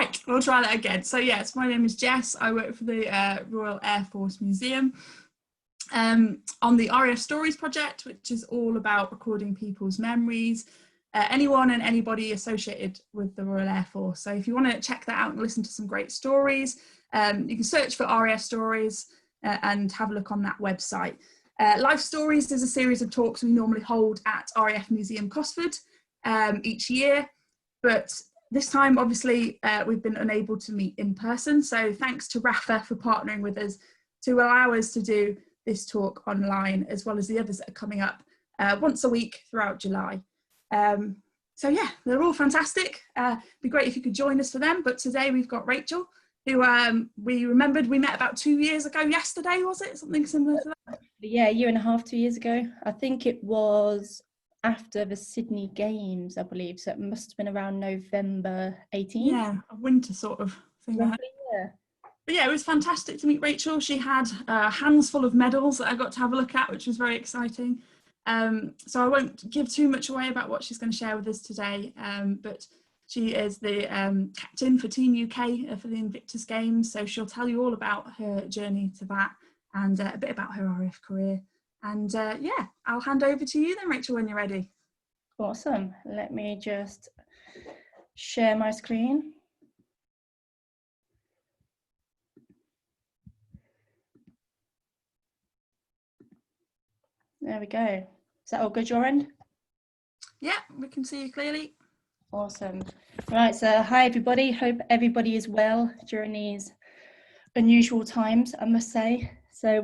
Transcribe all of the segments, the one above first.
Right, we'll try that again. So yes, my name is Jess. I work for the Royal Air Force Museum on the RAF Stories project, which is all about recording people's memories, anyone and anybody associated with the Royal Air Force. So if you want to check that out and listen to some great stories, you can search for RAF Stories and have a look on that website. Life Stories is a series of talks we normally hold at RAF Museum Cosford each year, but this time, obviously, we've been unable to meet in person. So thanks to RAF for partnering with us to allow us to do this talk online, as well as the others that are coming up once a week throughout July. So yeah, they're all fantastic. It'd be great if you could join us for them. But today we've got Rachel, who we remembered we met about 2 years ago yesterday, was it? Something similar to that? Yeah, a year and a half, 2 years ago. I think it was after the Sydney Games, I believe. So it must have been around November 18th. Yeah, a winter sort of thing. Roughly, yeah. But yeah, it was fantastic to meet Rachel. She had hands full of medals that I got to have a look at, which was very exciting. So I won't give too much away about what she's going to share with us today, but she is the captain for Team UK for the Invictus Games. So she'll tell you all about her journey to that and a bit about her RAF career. And yeah, I'll hand over to you then, Rachel, when you're ready. Awesome. Let me just share my screen. There we go. Is that all good your end? Yeah, we can see you clearly. Awesome. Right, so hi everybody. Hope everybody is well during these unusual times, I must say. So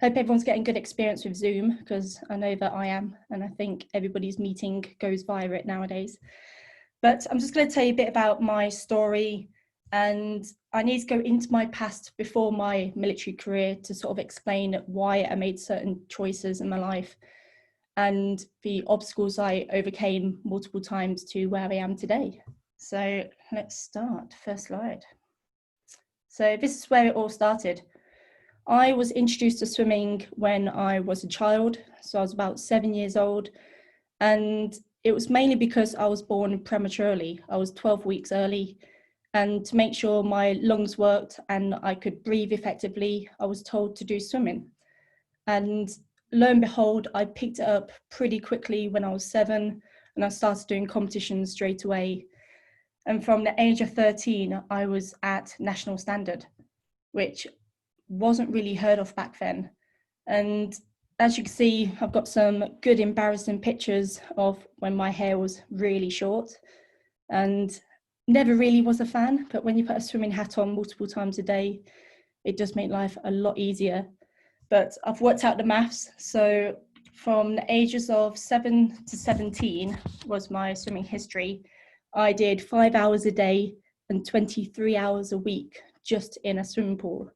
hope everyone's getting good experience with Zoom, because I know that I am, and I think everybody's meeting goes via it nowadays. But I'm just going to tell you a bit about my story, and I need to go into my past before my military career to sort of explain why I made certain choices in my life and the obstacles I overcame multiple times to where I am today. So let's start. First slide. So this is where it all started. I was introduced to swimming when I was a child, so I was about 7 years old, and it was mainly because I was born prematurely. I was 12 weeks early, and to make sure my lungs worked and I could breathe effectively, I was told to do swimming. And lo and behold, I picked it up pretty quickly when I was 7, and I started doing competitions straight away. And from the age of 13, I was at national standard, which wasn't really heard of back then. And as you can see, I've got some good embarrassing pictures of when my hair was really short, and never really was a fan, but when you put a swimming hat on multiple times a day, it does make life a lot easier. But I've worked out the maths, so from the ages of 7 to 17 was my swimming history. I did 5 hours a day and 23 hours a week just in a swimming pool.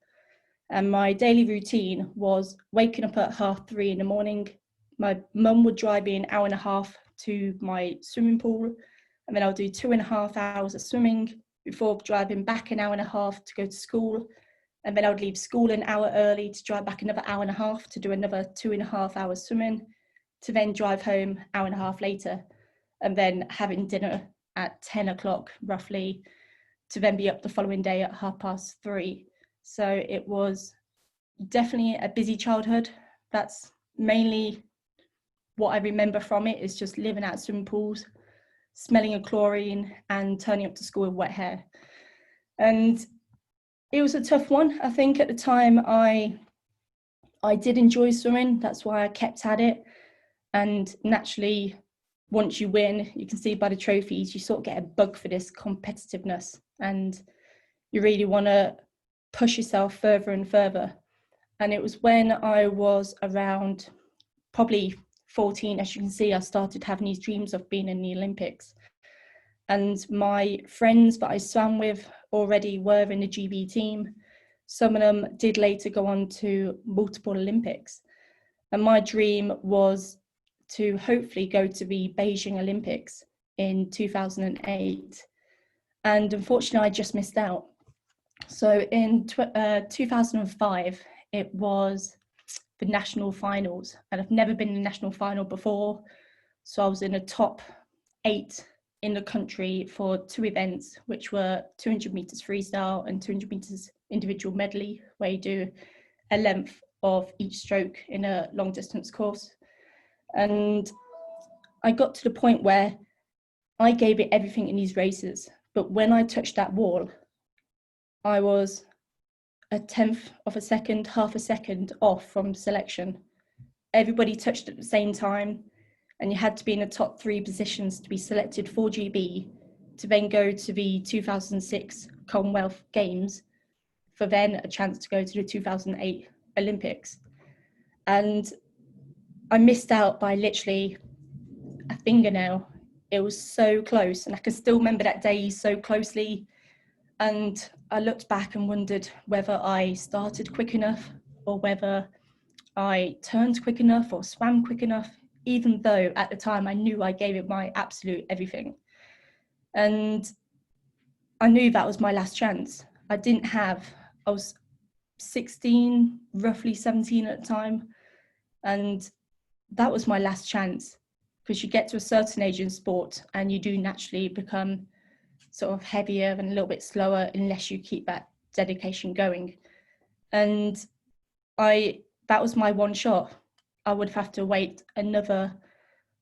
And my daily routine was waking up at 3:30 in the morning. My mum would drive me an hour and a half to my swimming pool, and then I'll do 2.5 hours of swimming before driving back an hour and a half to go to school. And then I would leave school an hour early to drive back another hour and a half to do another 2.5 hours swimming, to then drive home an hour and a half later, and then having dinner at 10 o'clock roughly, to then be up the following day at 3:30. So it was definitely a busy childhood. That's mainly what I remember from it, is just living out swimming pools, smelling of chlorine and turning up to school with wet hair. And it was a tough one. I think at the time I did enjoy swimming. That's why I kept at it. And naturally, once you win, you can see by the trophies, you sort of get a bug for this competitiveness, and you really want to push yourself further and further. And it was when I was around probably 14, as you can see, I started having these dreams of being in the Olympics. And my friends that I swam with already were in the GB team. Some of them did later go on to multiple Olympics. And my dream was to hopefully go to the Beijing Olympics in 2008. And unfortunately, I just missed out. So in 2005, it was the national finals, and I've never been in a national final before. So I was in the top 8 in the country for 2 events, which were 200 meters freestyle and 200 meters individual medley, where you do a length of each stroke in a long distance course. And I got to the point where I gave it everything in these races, but when I touched that wall, I was a tenth of a second, half a second off from selection. Everybody touched at the same time, and you had to be in the top 3 positions to be selected for GB, to then go to the 2006 Commonwealth Games, for then a chance to go to the 2008 Olympics. And I missed out by literally a fingernail. It was so close, and I can still remember that day so closely. And I looked back and wondered whether I started quick enough, or whether I turned quick enough or swam quick enough, even though at the time I knew I gave it my absolute everything. And I knew that was my last chance. I was 16, roughly 17 at the time, and that was my last chance, because you get to a certain age in sport and you do naturally become sort of heavier and a little bit slower unless you keep that dedication going. And that was my one shot. I would have to wait another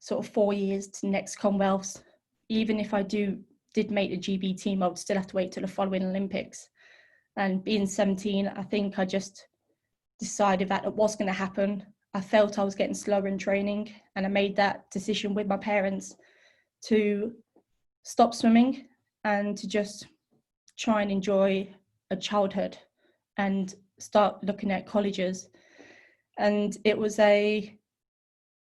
sort of 4 years to next Commonwealths. Even if I did make the GB team, I would still have to wait till the following Olympics. And being 17, I think I just decided that it was going to happen. I felt I was getting slower in training, and I made that decision with my parents to stop swimming and to just try and enjoy a childhood and start looking at colleges. And it was an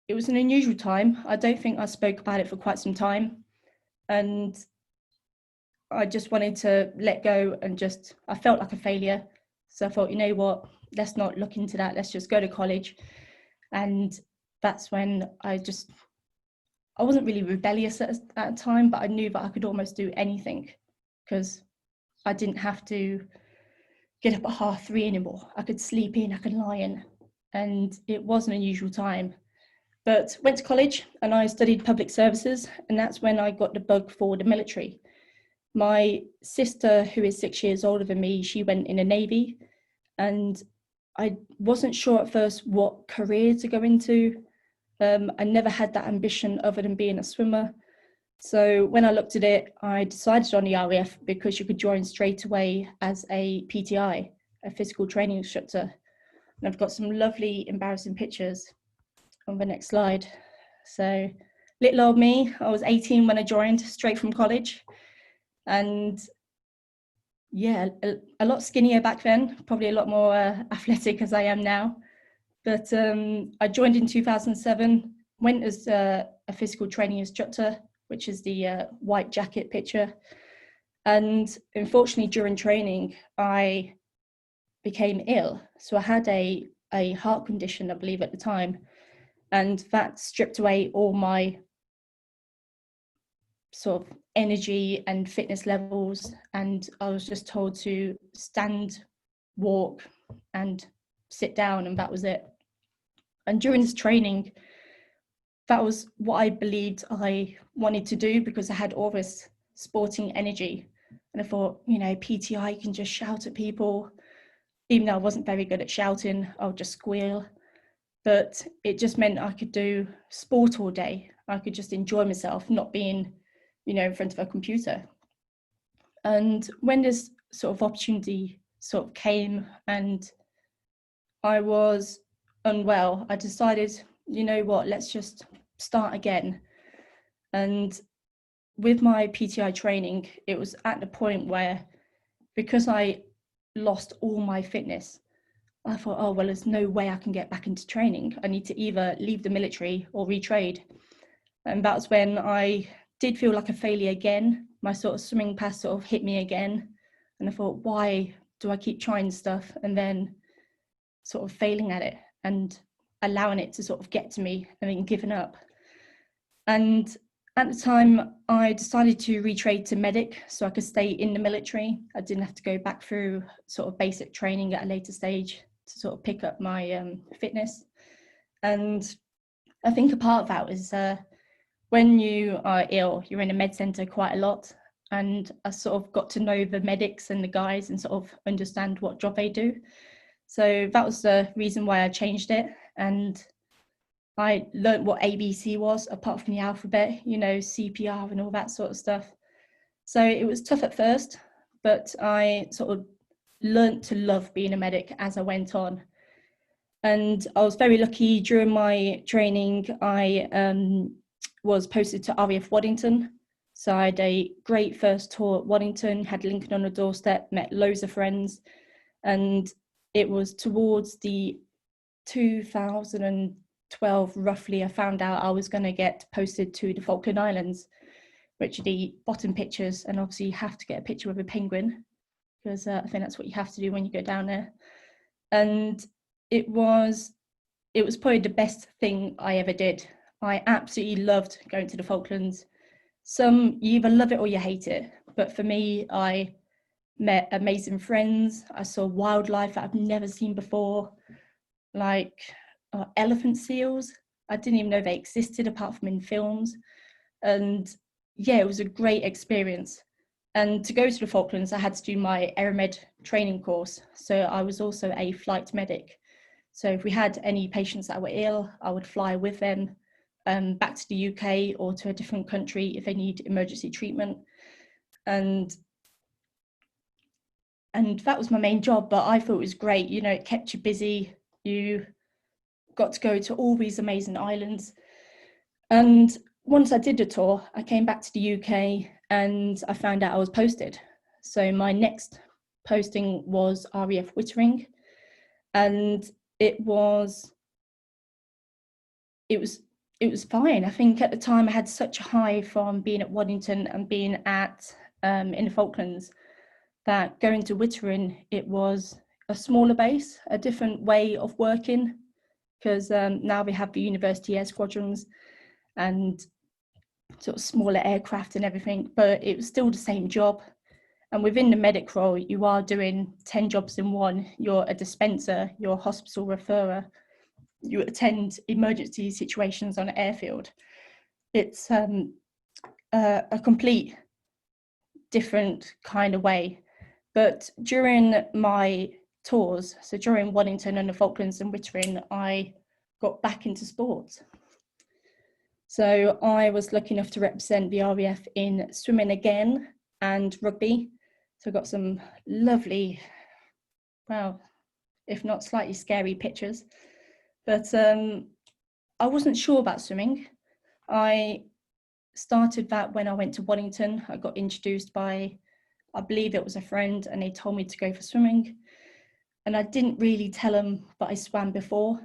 unusual time. I don't think I spoke about it for quite some time, and I just wanted to let go, and I felt like a failure. So I thought, you know what, let's not look into that, let's just go to college. And that's when I wasn't really rebellious at the time, but I knew that I could almost do anything, because I didn't have to get up at 3:30 anymore. I could sleep in, I could lie in, and it was an unusual time. But went to college and I studied public services, and that's when I got the bug for the military. My sister, who is 6 years older than me, she went in the Navy, and I wasn't sure at first what career to go into. I never had that ambition other than being a swimmer. So when I looked at it, I decided on the RAF, because you could join straight away as a PTI, a physical training instructor. And I've got some lovely embarrassing pictures on the next slide. So little old me, I was 18 when I joined, straight from college. And yeah, a lot skinnier back then, probably a lot more athletic as I am now. But I joined in 2007, went as a physical training instructor, which is the white jacket picture. And unfortunately, during training, I became ill. So I had a heart condition, I believe, at the time. And that stripped away all my sort of energy and fitness levels. And I was just told to stand, walk, and sit down, and that was it. And during this training, that was what I believed I wanted to do, because I had all this sporting energy. And I thought, you know, PTI can just shout at people. Even though I wasn't very good at shouting, I would just squeal. But it just meant I could do sport all day. I could just enjoy myself, not being, you know, in front of a computer. And when this sort of opportunity sort of came and I was unwell, I decided, you know what, let's just start again. And with my PTI training, it was at the point where, because I lost all my fitness, I thought, oh, well, there's no way I can get back into training. I need to either leave the military or retrade. And that's when I did feel like a failure again. My sort of swimming past sort of hit me again. And I thought, why do I keep trying stuff and then sort of failing at it and allowing it to sort of get to me and then giving up? And at the time, I decided to retrade to medic so I could stay in the military. I didn't have to go back through sort of basic training at a later stage to sort of pick up my fitness. And I think a part of that was when you are ill, you're in a med centre quite a lot. And I sort of got to know the medics and the guys and sort of understand what job they do. So that was the reason why I changed it. And I learned what ABC was, apart from the alphabet, you know, CPR and all that sort of stuff. So it was tough at first, but I sort of learned to love being a medic as I went on. And I was very lucky during my training. I was posted to RAF Waddington. So I had a great first tour at Waddington, had Lincoln on the doorstep, met loads of friends. And it was towards the 2012, roughly, I found out I was going to get posted to the Falkland Islands, which are the bottom pictures. And obviously you have to get a picture of a penguin, because I think that's what you have to do when you go down there. And it was probably the best thing I ever did. I absolutely loved going to the Falklands. You either love it or you hate it. But for me, I met amazing friends. I saw wildlife that I've never seen before, like elephant seals. I didn't even know they existed apart from in films. And yeah, it was a great experience. And to go to the Falklands, I had to do my AeroMed training course. So I was also a flight medic. So if we had any patients that were ill, I would fly with them back to the UK or to a different country if they need emergency treatment. And that was my main job, but I thought it was great. You know, it kept you busy. You got to go to all these amazing islands. And once I did the tour, I came back to the UK and I found out I was posted. So my next posting was RAF Wittering, and it was fine. I think at the time I had such a high from being at Waddington and being at in the Falklands, that going to Wittering, it was a smaller base, a different way of working, because now we have the university air squadrons and sort of smaller aircraft and everything, but it was still the same job. And within the medic role, you are doing 10 jobs in one. You're a dispenser, you're a hospital referrer, you attend emergency situations on an airfield. It's a complete different kind of way. But during my tours, so during Waddington and the Falklands and Wittering, I got back into sports. So I was lucky enough to represent the RAF in swimming again and rugby. So I got some lovely, well, if not slightly scary pictures. But I wasn't sure about swimming. I started that when I went to Waddington. I got introduced by, I believe it was a friend, and they told me to go for swimming. And I didn't really tell them, but I swam before,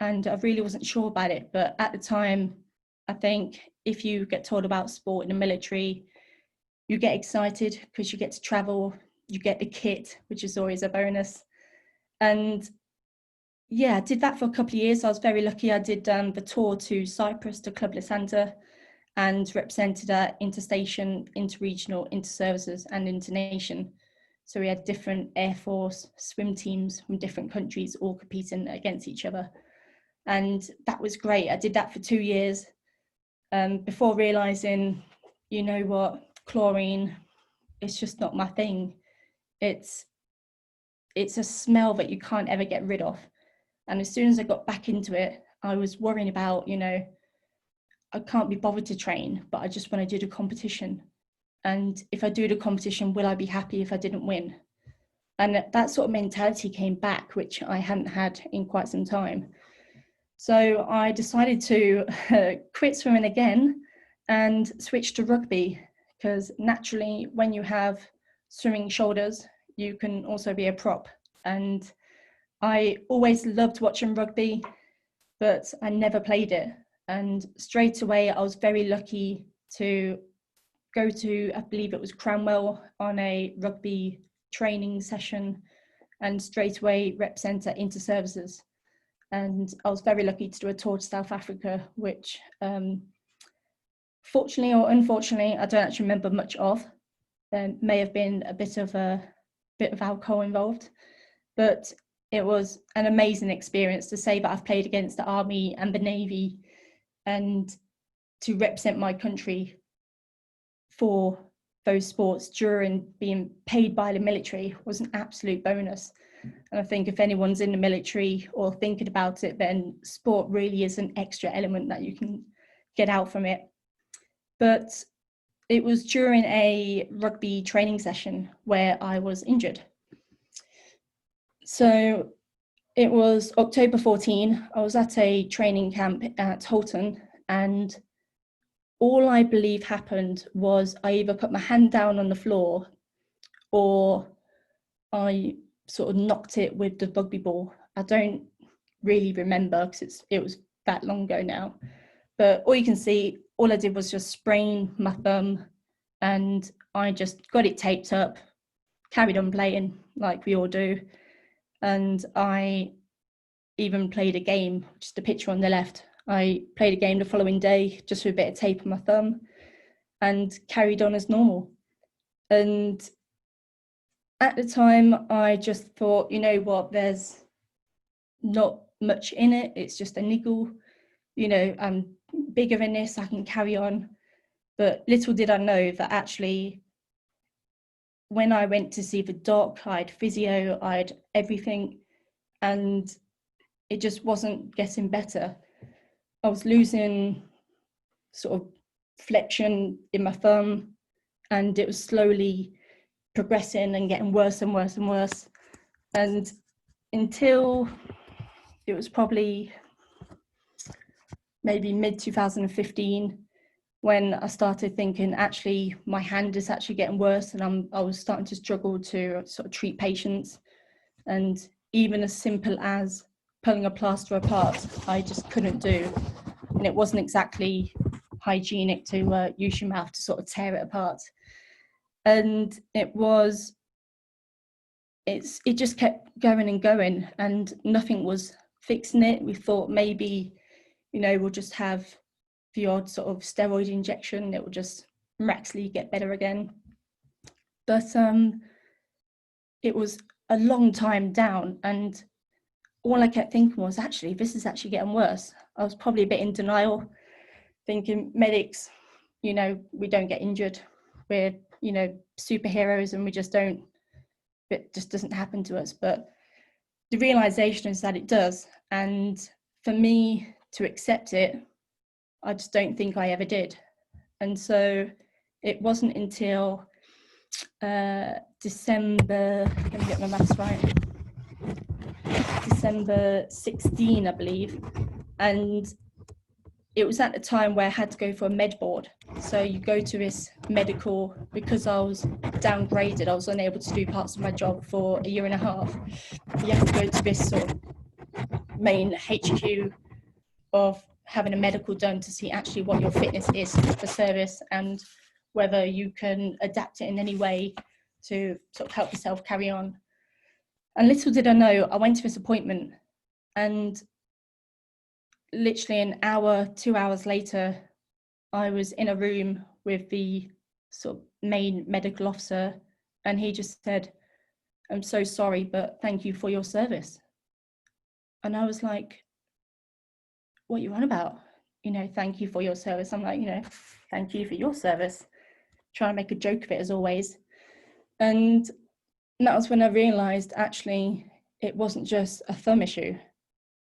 and I really wasn't sure about it. But at the time, I think if you get told about sport in the military, you get excited because you get to travel, you get the kit, which is always a bonus. And yeah, I did that for a couple of years. I was very lucky. I did the tour to Cyprus, to Club Lysandra, and represented interstation, interregional, interservices and internation. So we had different Air Force swim teams from different countries all competing against each other. And that was great. I did that for 2 years before realising, you know what, chlorine, it's just not my thing. It's a smell that you can't ever get rid of. And as soon as I got back into it, I was worrying about, you know, I can't be bothered to train, but I just want to do the competition. And if I do the competition, will I be happy if I didn't win? And that sort of mentality came back, which I hadn't had in quite some time. So I decided to quit swimming again and switch to rugby, because naturally when you have swimming shoulders, you can also be a prop. And I always loved watching rugby, but I never played it. And straight away, I was very lucky to go to, I believe it was Cranwell, on a rugby training session, and straight away represent at Inter-Services. And I was very lucky to do a tour to South Africa, which fortunately or unfortunately, I don't actually remember much of. There may have been a bit of alcohol involved, but it was an amazing experience to say that I've played against the Army and the Navy, and to represent my country for those sports during being paid by the military was an absolute bonus. And I think if anyone's in the military or thinking about it, then sport really is an extra element that you can get out from it. But it was during a rugby training session where I was injured. So it was October 14. I was at a training camp at Holton, and all I believe happened was I either put my hand down on the floor or I sort of knocked it with the rugby ball. I don't really remember because it was that long ago now. But all you can see, all I did was just sprain my thumb, and I just got it taped up, carried on playing like we all do. And I even played a game, just a picture on the left. I played a game the following day just with a bit of tape on my thumb and carried on as normal. And at the time, I just thought, you know what, there's not much in it. It's just a niggle. You know, I'm bigger than this, I can carry on. But little did I know that actually, when I went to see the doc, I had physio, I had everything, and it just wasn't getting better. I was losing sort of flexion in my thumb, and it was slowly progressing and getting worse and worse and worse. And until it was probably maybe mid 2015 when I started thinking, actually, my hand is actually getting worse, and I was starting to struggle to sort of treat patients. And even as simple as pulling a plaster apart, I just couldn't do. And it wasn't exactly hygienic to use your mouth to sort of tear it apart. And it just kept going and going, and nothing was fixing it. We thought maybe, you know, we'll just have the odd sort of steroid injection, it will just miraculously get better again. But it was a long time down, and all I kept thinking was, actually, this is actually getting worse. I was probably a bit in denial, thinking medics, you know, we don't get injured. We're, you know, superheroes, and it just doesn't happen to us. But the realization is that it does. And for me to accept it, I just don't think I ever did. And so it wasn't until December, let me get my maths right, December 16, I believe. And it was at the time where I had to go for a med board. So you go to this medical, because I was downgraded, I was unable to do parts of my job for a year and a half. You have to go to this sort of main HQ of having a medical done to see actually what your fitness is for service and whether you can adapt it in any way to sort of help yourself carry on. And little did I know, I went to this appointment, and literally an hour, 2 hours later, I was in a room with the sort of main medical officer, and he just said, "I'm so sorry, but thank you for your service." And I was like, "What are you on about? You know, thank you for your service." I'm like, you know, thank you for your service. Trying to make a joke of it as always. And that was when I realized actually it wasn't just a thumb issue.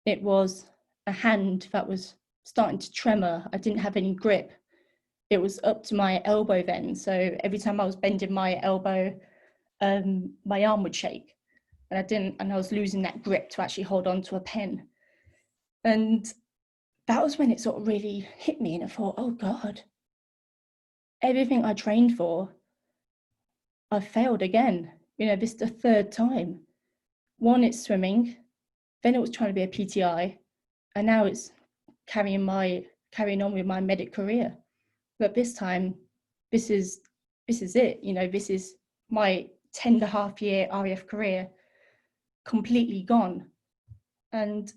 It was a hand that was starting to tremor. I didn't have any grip. It was up to my elbow then. So every time I was bending my elbow, my arm would shake. And I was losing that grip to actually hold on to a pen. And that was when it sort of really hit me, and I thought, oh God, everything I trained for, I failed again. You know, this is the third time. One, it's swimming, then it was trying to be a PTI, and now it's carrying on with my medic career. But this time, this is it. You know, this is my 10.5-year RAF career completely gone. And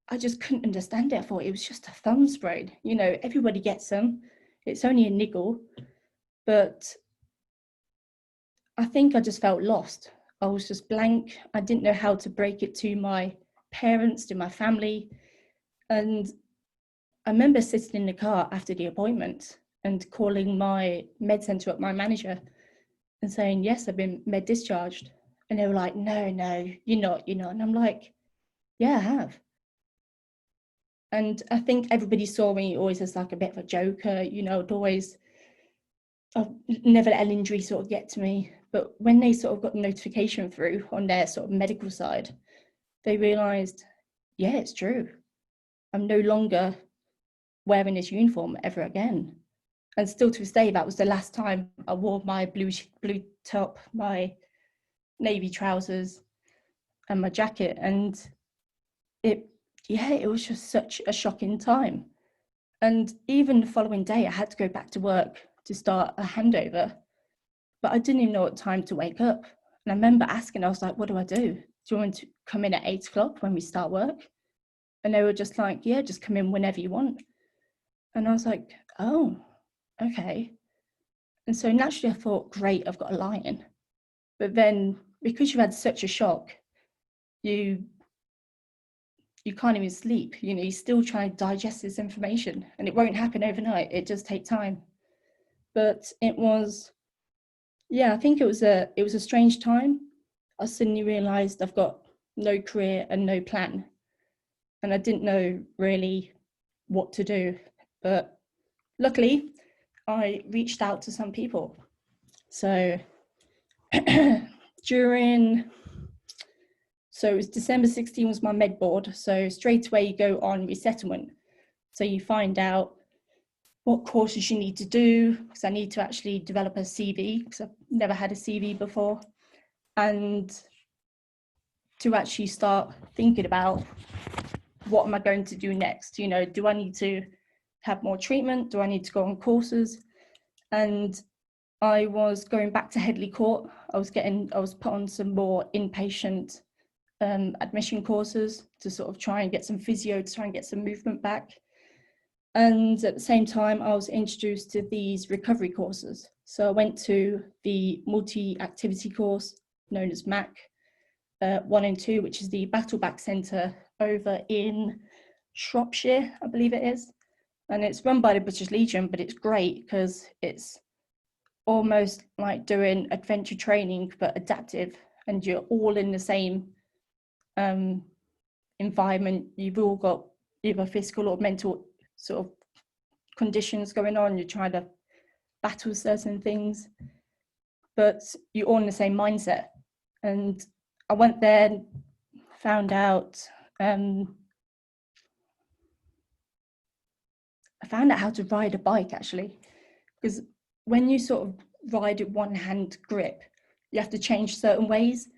I just couldn't understand it. I thought it was just a thumb sprain. You know, everybody gets them. It's only a niggle. But I think I just felt lost. I was just blank. I didn't know how to break it to my parents, to my family. And I remember sitting in the car after the appointment and calling my med centre up, my manager, and saying, yes, I've been med discharged. And they were like, no, you're not. And I'm like, yeah, I have. And I think everybody saw me always as like a bit of a joker, I've never let an injury sort of get to me. But when they sort of got the notification through on their sort of medical side, they realised, yeah, it's true. I'm no longer wearing this uniform ever again. And still to this day, that was the last time I wore my blue top, my navy trousers and my jacket. And it was just such a shocking time. And even the following day, I had to go back to work to start a handover, but I didn't even know what time to wake up. And I remember asking, I was like, what do I do? Do you want to come in at 8 o'clock when we start work? And they were just like, yeah, just come in whenever you want. And I was like, oh, okay. And so naturally I thought, great, I've got a lie-in. But then because you had such a shock, you can't even sleep. You still try to digest this information, and it won't happen overnight. It does take time. But it was, I think it was a strange time. I suddenly realised I've got no career and no plan, and I didn't know really what to do. But luckily, I reached out to some people. So so it was December 16 was my med board. So straight away you go on resettlement. So you find out what courses you need to do, because I need to actually develop a CV, because I've never had a CV before, and to actually start thinking about what am I going to do next? Do I need to have more treatment? Do I need to go on courses? And I was going back to Headley Court. I was put on some more inpatient admission courses to sort of try and get some physio, to try and get some movement back. And at the same time, I was introduced to these recovery courses. So I went to the multi-activity course known as MAC 1 and 2, which is the Battle Back Centre over in Shropshire, I believe it is. And it's run by the British Legion, but it's great because it's almost like doing adventure training, but adaptive, and you're all in the same environment. You've all got either physical or mental sort of conditions going on. You're trying to battle certain things, but you're all in the same mindset. And I went there and found out how to ride a bike, actually, because when you sort of ride with one hand grip, you have to change certain ways.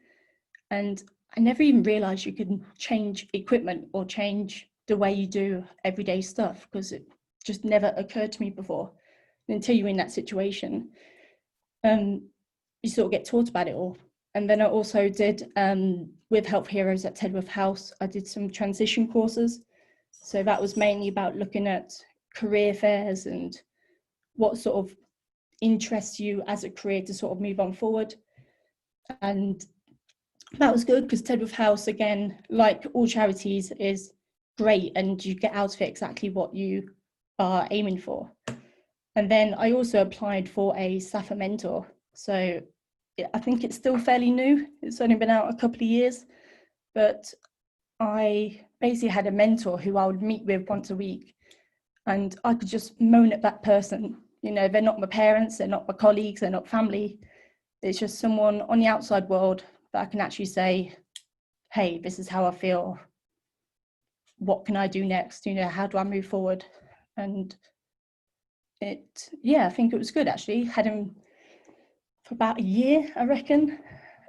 And I never even realized you can change equipment or change the way you do everyday stuff, because it just never occurred to me before. Until you're in that situation, you sort of get taught about it all. And then I also did, with Health Heroes at Tedworth House, I did some transition courses. So that was mainly about looking at career fairs and what sort of interests you as a career to sort of move on forward. And that was good because Tedworth House, again, like all charities, is great, and you get out of it exactly what you are aiming for. And then I also applied for a SAFA mentor. So I think it's still fairly new. It's only been out a couple of years, but I basically had a mentor who I would meet with once a week, and I could just moan at that person. They're not my parents, they're not my colleagues, they're not family. It's just someone on the outside world that I can actually say, hey, this is how I feel. What can I do next? How do I move forward? And I think it was good, actually. Had him for about a year, I reckon.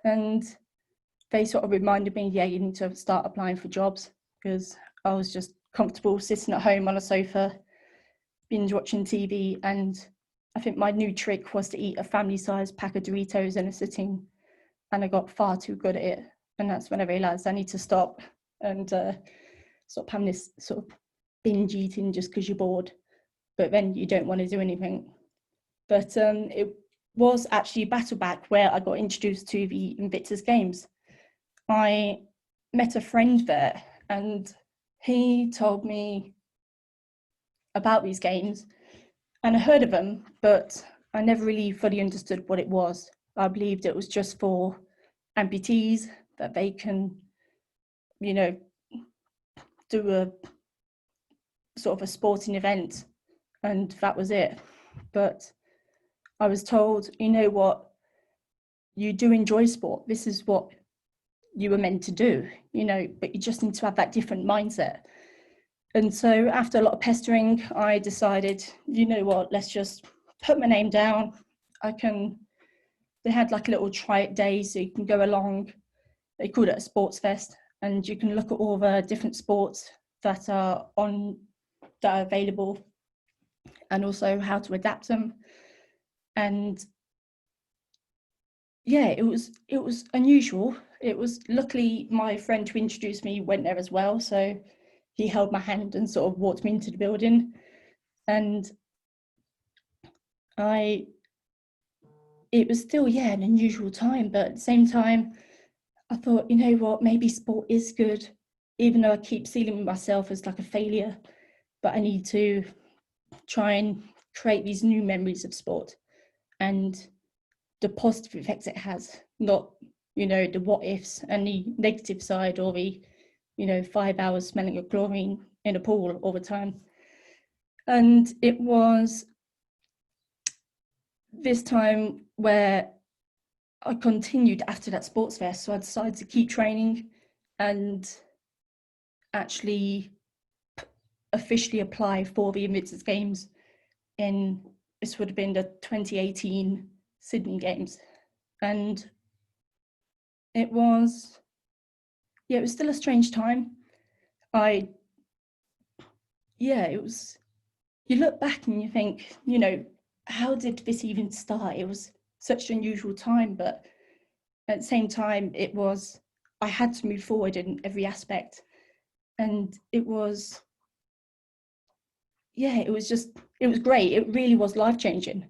And they sort of reminded me, you need to start applying for jobs, because I was just comfortable sitting at home on a sofa, binge watching TV. And I think my new trick was to eat a family-sized pack of Doritos in a sitting, and I got far too good at it. And that's when I realised I need to stop and stop having this sort of binge eating just because you're bored, but then you don't want to do anything. But it was actually Battleback where I got introduced to the Invictus Games. I met a friend there, and he told me about these games, and I heard of them, but I never really fully understood what it was. I believed it was just for amputees, that they can, you know, do a sort of a sporting event, and that was it. But I was told, you know what, you do enjoy sport. This is what you were meant to do, you know, but you just need to have that different mindset. And so after a lot of pestering, I decided, you know what, let's just put my name down. They had like a little try it day, so you can go along. They called it a sports fest, and you can look at all the different sports that are available, and also how to adapt them. And yeah, it was unusual. It was, luckily my friend who introduced me went there as well, so he held my hand and sort of walked me into the building. And it was still, yeah, an unusual time, but at the same time I thought, you know what, maybe sport is good, even though I keep seeing myself as like a failure, but I need to try and create these new memories of sport and the positive effects it has, not, you know, the what ifs and the negative side, or the, you know, 5 hours smelling of chlorine in a pool all the time. And it was this time where I continued after that sports fest, so I decided to keep training and actually officially apply for the Invictus Games this would have been the 2018 Sydney Games. And it was still a strange time. It was, you look back and you think, you know, how did this even start? It was such an unusual time, but at the same time, I had to move forward in every aspect. And it was great. It really was life-changing.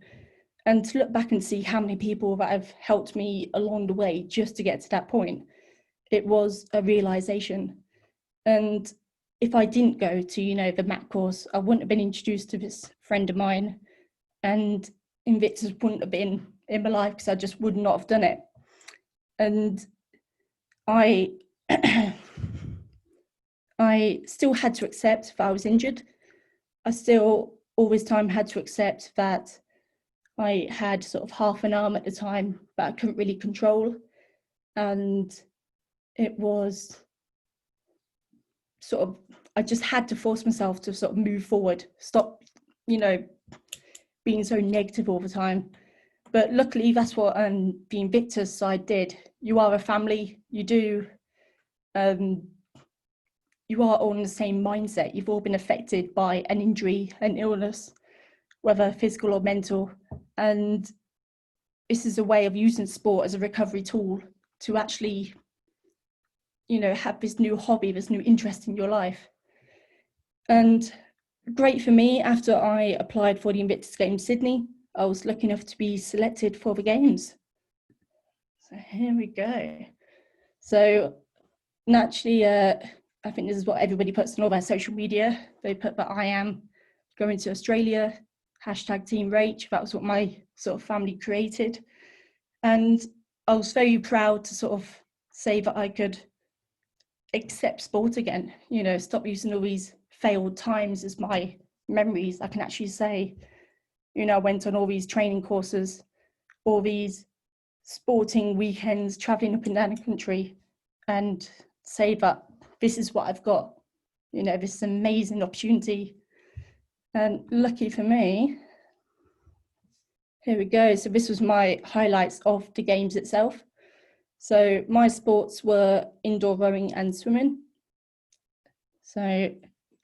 And to look back and see how many people that have helped me along the way just to get to that point, it was a realization. And if I didn't go to, you know, the MAT course, I wouldn't have been introduced to this friend of mine, and Invictus wouldn't have been in my life because I just would not have done it. And I I still had to accept that I was injured. I still all this time had to accept that I had sort of half an arm at the time that I couldn't really control. And it was sort of, I just had to force myself to sort of move forward, stop, you know, being so negative all the time. But luckily, that's what the Invictus side did. You are a family. You are all in the same mindset. You've all been affected by an injury, an illness, whether physical or mental. And this is a way of using sport as a recovery tool to actually, you know, have this new hobby, this new interest in your life. And great for me, after I applied for the Invictus Games Sydney, I was lucky enough to be selected for the games. So here we go. So naturally, I think this is what everybody puts on all their social media. They put that I am going to Australia, #Team Rach. That was what my sort of family created. And I was very proud to sort of say that I could accept sport again, you know, stop using all these failed times as my memories. I can actually say, you know, I went on all these training courses, all these sporting weekends, traveling up and down the country, and say that this is what I've got, you know, this amazing opportunity. And lucky for me, here we go. So this was my highlights of the games itself. So my sports were indoor rowing and swimming. So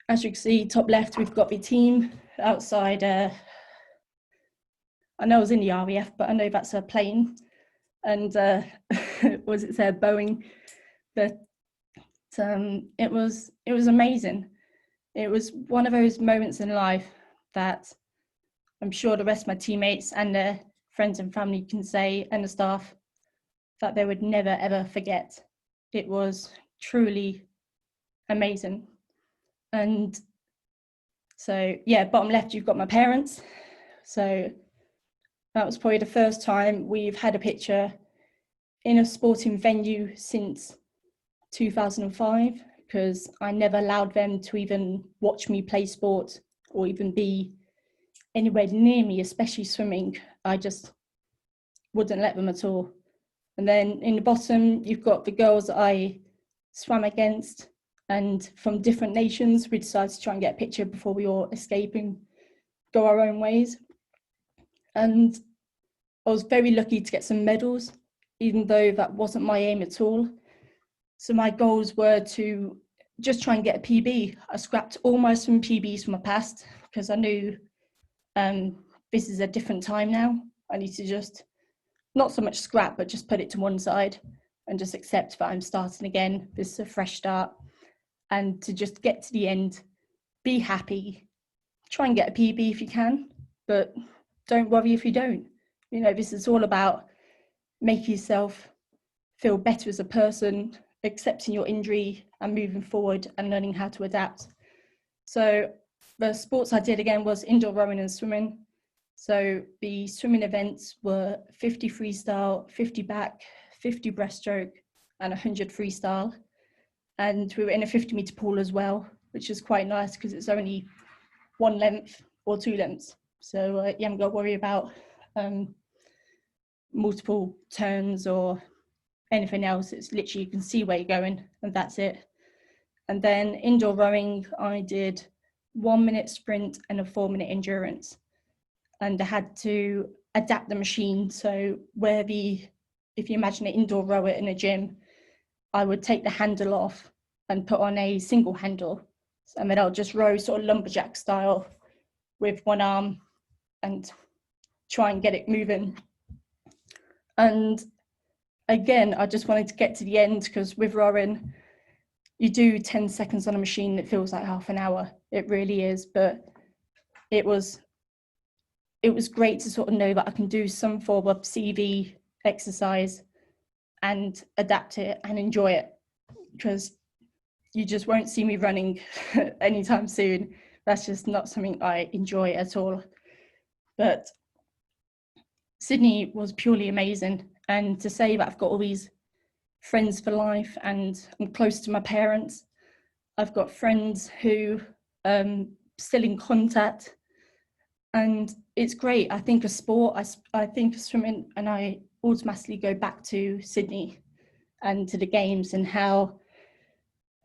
as you can see, top left, we've got the team outside. I know I was in the RAF, but I know that's a plane. And was it said Boeing? But it was amazing. It was one of those moments in life that I'm sure the rest of my teammates and their friends and family can say, and the staff, that they would never ever forget. It was truly amazing. And So yeah, bottom left, you've got my parents. So that was probably the first time we've had a picture in a sporting venue since 2005, because I never allowed them to even watch me play sport or even be anywhere near me, especially swimming. I just wouldn't let them at all. And then in the bottom, you've got the girls that I swam against, and from different nations. We decided to try and get a picture before we all escape and go our own ways. And I was very lucky to get some medals, even though that wasn't my aim at all. So my goals were to just try and get a PB. I scrapped all my swim PBs from my past because I knew this is a different time now. I need to just, not so much scrap, but just put it to one side and just accept that I'm starting again. This is a fresh start. And to just get to the end, be happy, try and get a PB if you can, but don't worry if you don't. You know, this is all about making yourself feel better as a person, accepting your injury and moving forward and learning how to adapt. So the sports I did again was indoor rowing and swimming. So the swimming events were 50 freestyle, 50 back, 50 breaststroke, and 100 freestyle. And we were in a 50-meter pool as well, which is quite nice because it's only one length or two lengths. So you haven't got to worry about multiple turns or anything else. It's literally, you can see where you're going and that's it. And then indoor rowing, I did 1 minute sprint and a 4-minute endurance. And I had to adapt the machine. So if you imagine an indoor rower in a gym, I would take the handle off and put on a single handle. And then I'll just row sort of lumberjack style with one arm and try and get it moving. And again, I just wanted to get to the end because with rowing, you do 10 seconds on a machine, it feels like half an hour. It really is, but it was great to sort of know that I can do some form of CV exercise and adapt it and enjoy it, because you just won't see me running anytime soon. That's just not something I enjoy at all. But Sydney was purely amazing. And to say that I've got all these friends for life and I'm close to my parents, I've got friends who still in contact, and it's great. I think of sport, I think of swimming, and I automatically go back to Sydney and to the games and how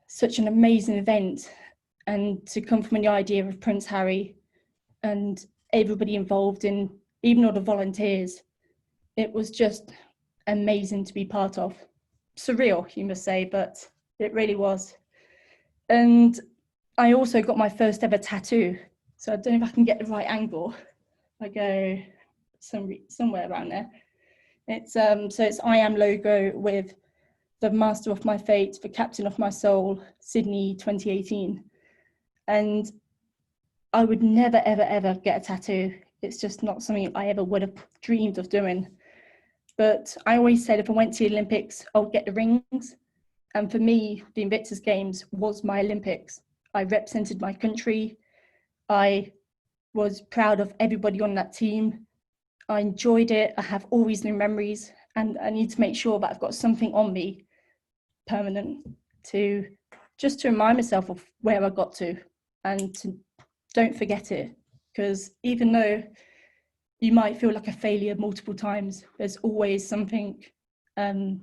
such an amazing event, and to come from the idea of Prince Harry and everybody involved in, even all the volunteers, it was just amazing to be part of. Surreal, you must say, but it really was. And I also got my first ever tattoo. So I don't know if I can get the right angle. I go somewhere around there. It's so it's I Am logo with the Master of My Fate, the Captain of My Soul, Sydney 2018. And I would never, ever, ever get a tattoo. It's just not something I ever would have dreamed of doing. But I always said if I went to the Olympics, I would get the rings. And for me, the Invictus Games was my Olympics. I represented my country. I was proud of everybody on that team. I enjoyed it. I have all these new memories, and I need to make sure that I've got something on me permanent to just to remind myself of where I got to, and to don't forget it, because even though you might feel like a failure multiple times, there's always something better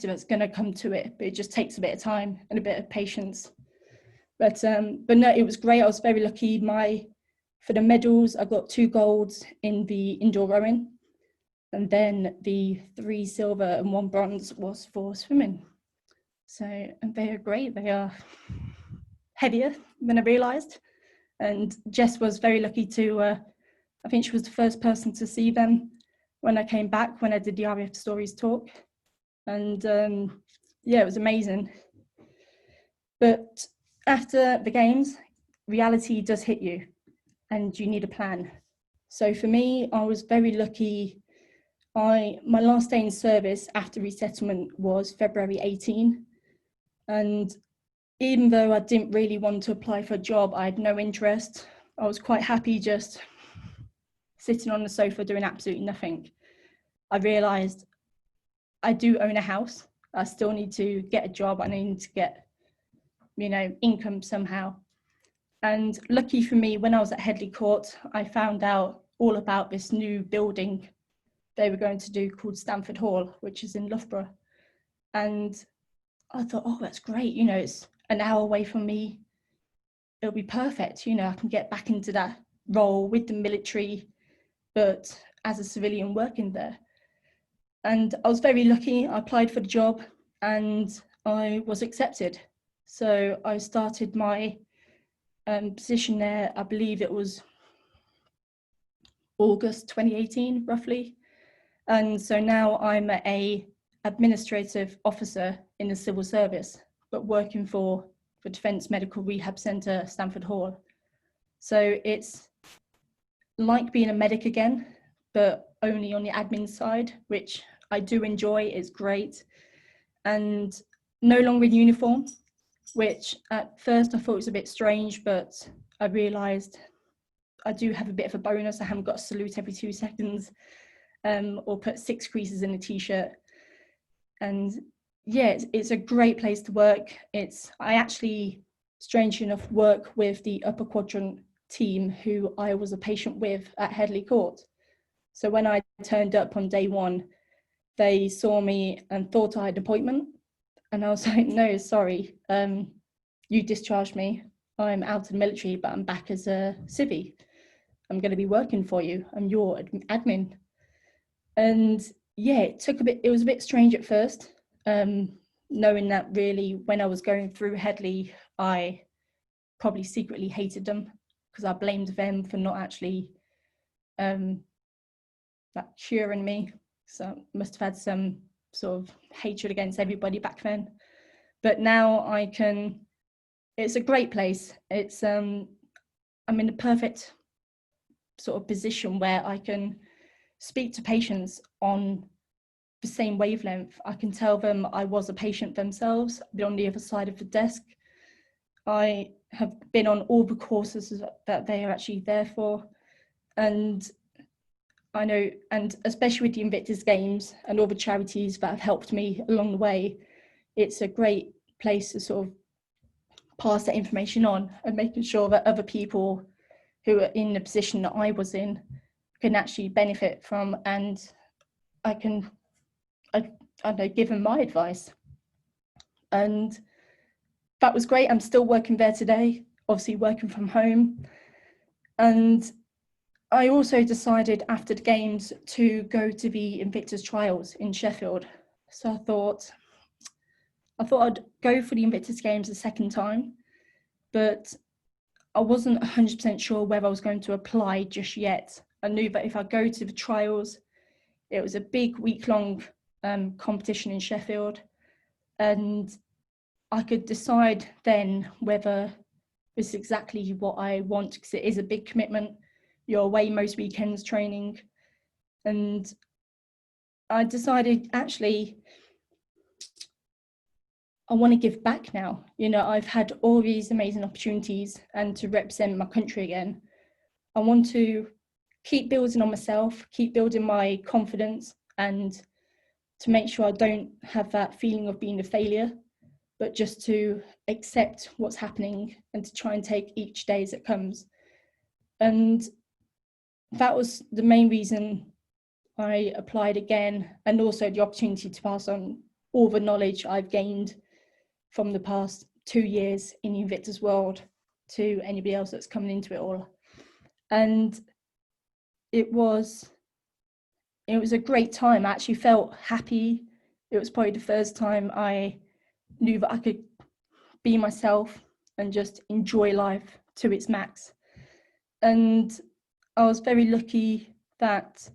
that's going to come to it, but it just takes a bit of time and a bit of patience. But no, it was great. I was very lucky. For the medals, I got 2 golds in the indoor rowing, and then the 3 silver and 1 bronze was for swimming. So, and they are great. They are heavier than I realised. And Jess was very lucky to, I think she was the first person to see them when I came back, when I did the RAF Stories talk. And yeah, it was amazing. But after the games, reality does hit you and you need a plan. So for me, I was very lucky. My last day in service after resettlement was February 18. And even though I didn't really want to apply for a job, I had no interest. I was quite happy just sitting on the sofa doing absolutely nothing. I realised I do own a house. I still need to get a job. I need to get, income somehow. And lucky for me, when I was at Headley Court, I found out all about this new building they were going to do called Stamford Hall, which is in Loughborough. And I thought, oh, that's great. It's an hour away from me. It'll be perfect. I can get back into that role with the military, but as a civilian working there. And I was very lucky. I applied for the job and I was accepted. So I started my position there, I believe it was August 2018, roughly. And so now I'm a administrative officer in the civil service, but working for the Defence Medical Rehab Centre, Stamford Hall. So it's like being a medic again, but only on the admin side, which I do enjoy. It's great. And no longer in uniform, which at first I thought was a bit strange, but I realised I do have a bit of a bonus. I haven't got to salute every 2 seconds or put 6 creases in a t-shirt. And yeah, it's a great place to work. I actually, strangely enough, work with the upper quadrant team who I was a patient with at Headley Court. So when I turned up on day 1, they saw me and thought I had an appointment. And I was like, no, sorry, you discharged me. I'm out of the military, but I'm back as a civvy. I'm going to be working for you. I'm your admin. And yeah, it was a bit strange at first, knowing that really when I was going through Headley, I probably secretly hated them because I blamed them for not actually curing me. So I must have had some sort of hatred against everybody back then. But now it's a great place. I'm in the perfect sort of position where I can speak to patients on the same wavelength. I can tell them I was a patient themselves, been on the other side of the desk. I have been on all the courses that they are actually there for. And I know, and especially with the Invictus Games and all the charities that have helped me along the way, it's a great place to sort of pass that information on and making sure that other people who are in the position that I was in can actually benefit from, and I know, give them my advice. And that was great. I'm still working there today, obviously working from home. And I also decided after the games to go to the Invictus trials in Sheffield. So I thought I'd go for the Invictus Games a second time, but I wasn't 100% sure whether I was going to apply just yet. I knew that if I go to the trials, it was a big week-long competition in Sheffield, and I could decide then whether it's exactly what I want, because it is a big commitment. You're away most weekends training. And I decided, actually, I want to give back now. I've had all these amazing opportunities, and to represent my country again, I want to keep building on myself, keep building my confidence, and to make sure I don't have that feeling of being a failure, but just to accept what's happening and to try and take each day as it comes. And that was the main reason I applied again, and also the opportunity to pass on all the knowledge I've gained from the past 2 years in the Invictus world to anybody else that's coming into it all. And it was a great time. I actually felt happy. It was probably the first time I knew that I could be myself and just enjoy life to its max. And I was very lucky that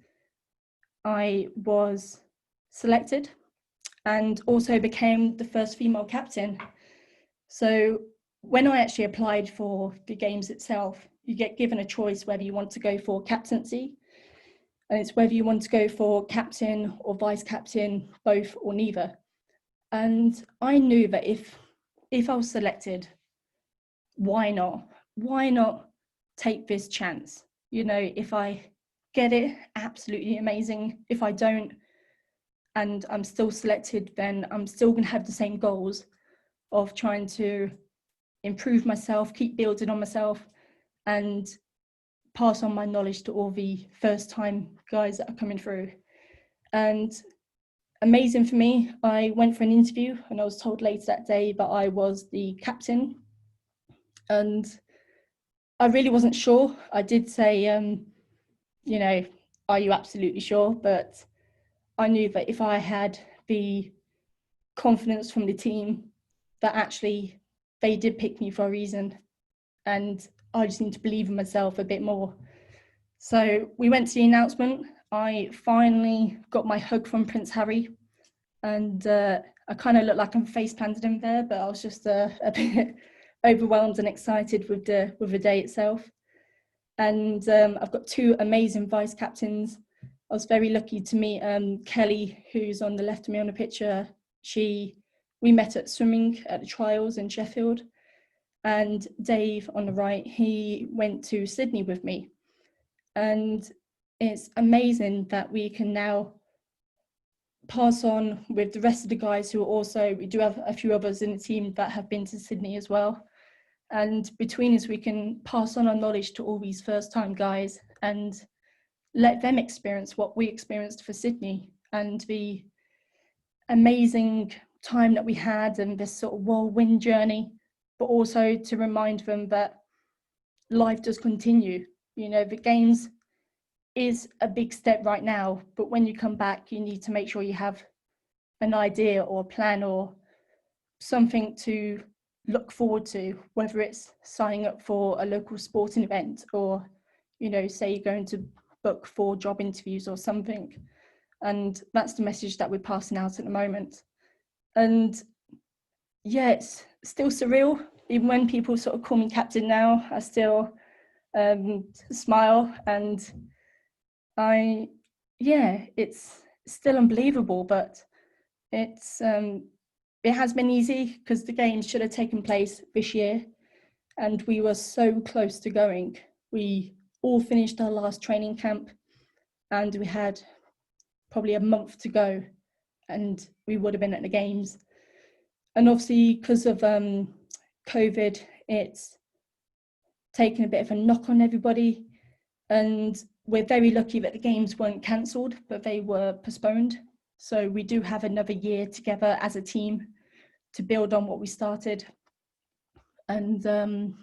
I was selected and also became the first female captain. So when I actually applied for the games itself, you get given a choice whether you want to go for captaincy, and it's whether you want to go for captain or vice captain, both or neither. And I knew that if if I was selected, why not? Why not take this chance? You know, if I get it, absolutely amazing. If I don't, and I'm still selected, then I'm still going to have the same goals of trying to improve myself, keep building on myself, and pass on my knowledge to all the first time guys that are coming through. And amazing for me, I went for an interview and I was told later that day that I was the captain. And I really wasn't sure. I did say, you know, are you absolutely sure? But I knew that if I had the confidence from the team that actually they did pick me for a reason, and I just need to believe in myself a bit more. So we went to the announcement. I finally got my hug from Prince Harry, and I kind of looked like I'm face planted in there, but I was just a bit overwhelmed and excited with the day itself. And I've got two amazing vice captains. I was very lucky to meet Kelly, who's on the left of me on the picture. We met at swimming at the trials in Sheffield, and Dave on the right, he went to Sydney with me. And it's amazing that we can now pass on with the rest of the guys who are also, we do have a few others in the team that have been to Sydney as well. And between us, we can pass on our knowledge to all these first time guys and let them experience what we experienced for Sydney and the amazing time that we had and this sort of whirlwind journey, but also to remind them that life does continue. You know, the games is a big step right now, but when you come back, you need to make sure you have an idea or a plan or something to look forward to, whether it's signing up for a local sporting event or, you know, say you're going to book for job interviews or something. And that's the message that we're passing out at the moment. And yeah, it's still surreal. Even when people sort of call me captain now, I still smile, and it's still unbelievable, but it has been easy because the games should have taken place this year and we were so close to going. We all finished our last training camp and we had probably a month to go and we would have been at the games. And obviously because of COVID, it's taken a bit of a knock on everybody, and we're very lucky that the games weren't cancelled, but they were postponed. So we do have another year together as a team to build on what we started. And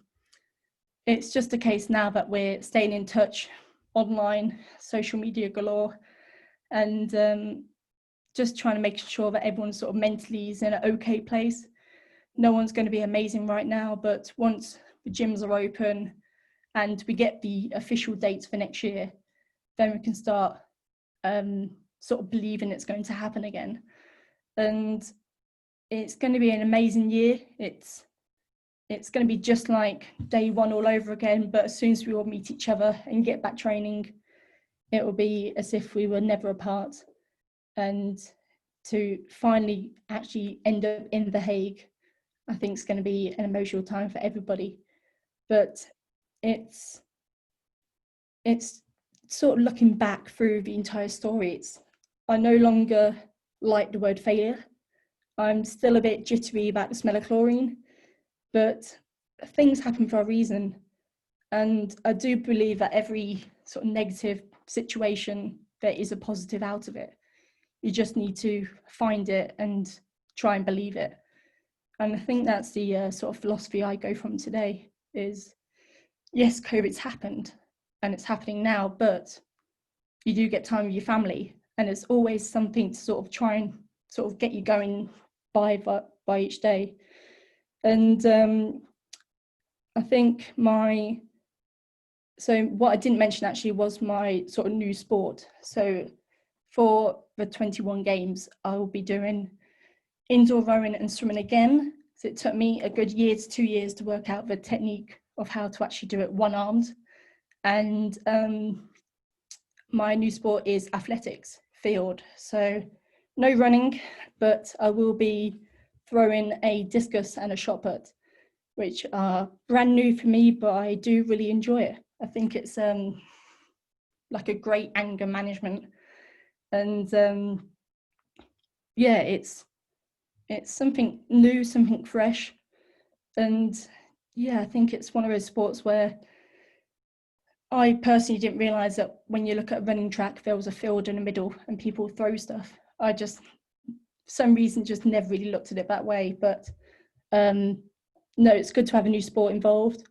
it's just a case now that we're staying in touch online, social media galore, and just trying to make sure that everyone sort of mentally is in an okay place. No one's going to be amazing right now, but once the gyms are open and we get the official dates for next year, then we can start sort of believing it's going to happen again. And it's going to be an amazing year. It's going to be just like day one all over again, but as soon as we all meet each other and get back training, it will be as if we were never apart. And to finally actually end up in The Hague, I think it's going to be an emotional time for everybody. But it's sort of looking back through the entire story. I no longer like the word failure. I'm still a bit jittery about the smell of chlorine, but things happen for a reason. And I do believe that every sort of negative situation, there is a positive out of it. You just need to find it and try and believe it. And I think that's the sort of philosophy I go from today is, yes, COVID's happened and it's happening now, but you do get time with your family, and it's always something to sort of try and sort of get you going by each day. And I think so what I didn't mention actually was my sort of new sport. So for the 21 games, I will be doing indoor rowing and swimming again. So it took me a good year to 2 years to work out the technique of how to actually do it one-armed. And my new sport is athletics, field. So no running, but I will be throwing a discus and a shot put, which are brand new for me, but I do really enjoy it. I think it's like a great anger management, and yeah, it's something new, something fresh, and yeah, I think it's one of those sports where I personally didn't realise that when you look at a running track, there was a field in the middle and people throw stuff. I just, for some reason, just never really looked at it that way. But no, it's good to have a new sport involved.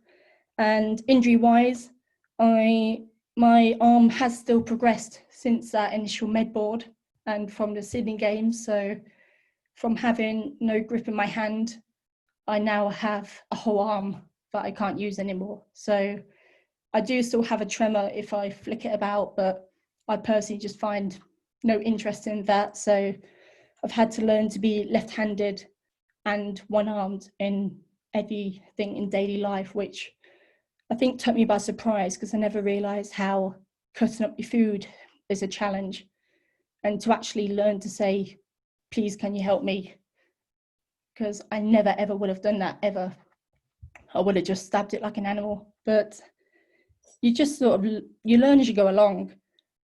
And injury-wise, my arm has still progressed since that initial med board and from the Sydney Games. So from having no grip in my hand, I now have a whole arm that I can't use anymore. So I do still have a tremor if I flick it about, but I personally just find no interest in that. So I've had to learn to be left-handed and one-armed in everything in daily life, which I think took me by surprise because I never realised how cutting up your food is a challenge. And to actually learn to say, please, can you help me? Because I never, ever would have done that, ever. I would have just stabbed it like an animal. But you just sort of, you learn as you go along.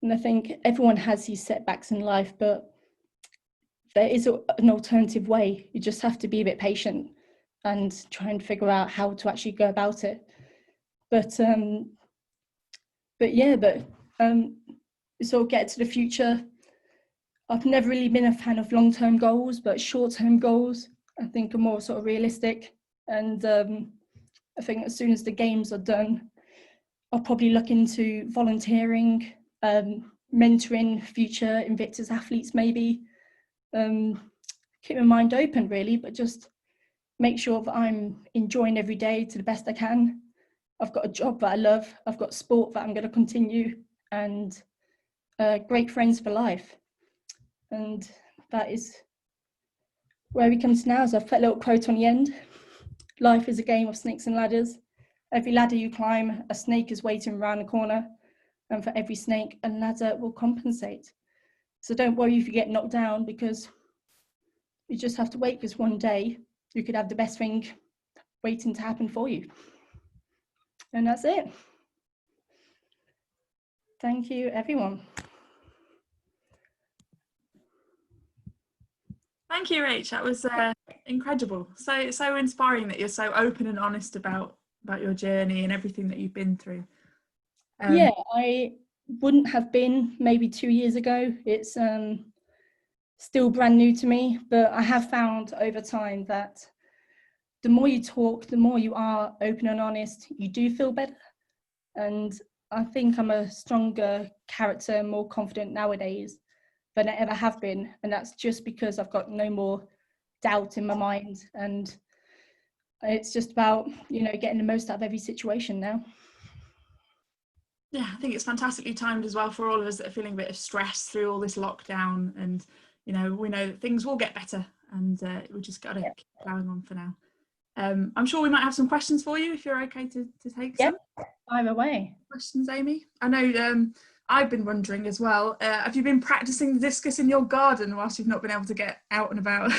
And I think everyone has these setbacks in life, but there is an alternative way. You just have to be a bit patient and try and figure out how to actually go about it. But sort of get to the future. I've never really been a fan of long-term goals, but short-term goals I think are more sort of realistic. And I think as soon as the games are done, I'll probably look into volunteering, mentoring future Invictus athletes maybe. Keep my mind open really, but just make sure that I'm enjoying every day to the best I can. I've got a job that I love, I've got sport that I'm going to continue, and great friends for life. And that is where we come to now. So I've put a little quote on the end. Life is a game of snakes and ladders. Every ladder you climb, a snake is waiting around the corner, and for every snake, a ladder will compensate. So don't worry if you get knocked down, because you just have to wait, because one day you could have the best thing waiting to happen for you. And that's it. Thank you, everyone. Thank you, Rach. That was incredible. So inspiring that you're so open and honest about your journey and everything that you've been through. Yeah, I wouldn't have been maybe 2 years ago. It's still brand new to me, but I have found over time that the more you talk, the more you are open and honest, you do feel better. And I think I'm a stronger character, more confident nowadays than I ever have been. And that's just because I've got no more doubt in my mind. And it's just about, getting the most out of every situation now. Yeah, I think it's fantastically timed as well for all of us that are feeling a bit of stress through all this lockdown. And, we know that things will get better, and we just got to keep plowing on for now. I'm sure we might have some questions for you if you're okay to take some. Either way. Questions, Amy? I know I've been wondering as well, have you been practicing the discus in your garden whilst you've not been able to get out and about?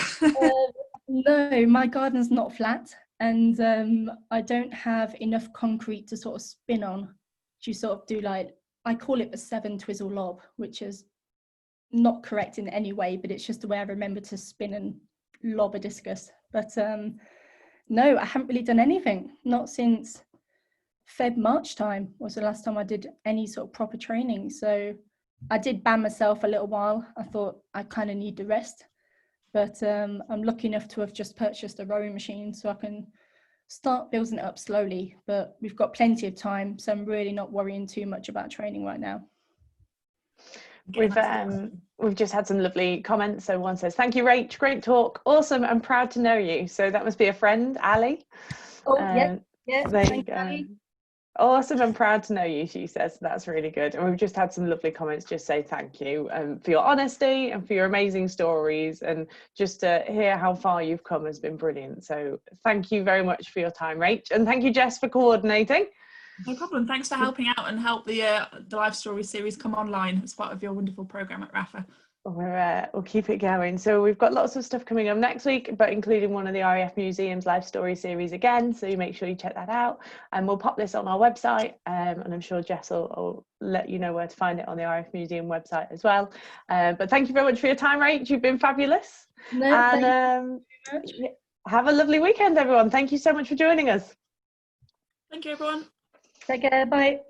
No, my garden's not flat, and I don't have enough concrete to sort of spin on. You sort of do I call it the 7 twizzle lob, which is not correct in any way, but it's just the way I remember to spin and lob a discus. But no, I haven't really done anything, not since March time was the last time I did any sort of proper training. So I did ban myself a little while. I thought I kind of need the rest, but I'm lucky enough to have just purchased a rowing machine, so I can start building it up slowly. But we've got plenty of time, so I'm really not worrying too much about training right now. We've just had some lovely comments. So one says, thank you, Rach, great talk, awesome, I'm proud to know you. So that must be a friend, Ali. Oh, yeah, there you go. Ali. Awesome, I'm proud to know you, she says. That's really good. And we've just had some lovely comments just say thank you for your honesty and for your amazing stories, and just to hear how far you've come has been brilliant. So thank you very much for your time, Rach, and thank you, Jess, for coordinating. No problem. Thanks for helping out and help the Life Story series come online as part of your wonderful programme at RAF. We'll keep it going. So we've got lots of stuff coming up next week, but including one of the RAF Museum's life story series again. So you make sure you check that out. And we'll pop this on our website. And I'm sure Jess will let you know where to find it on the RAF Museum website as well. But thank you very much for your time, Rach. You've been fabulous. No, and thank you very much. have a lovely weekend, everyone. Thank you so much for joining us. Thank you, everyone. Take care, bye.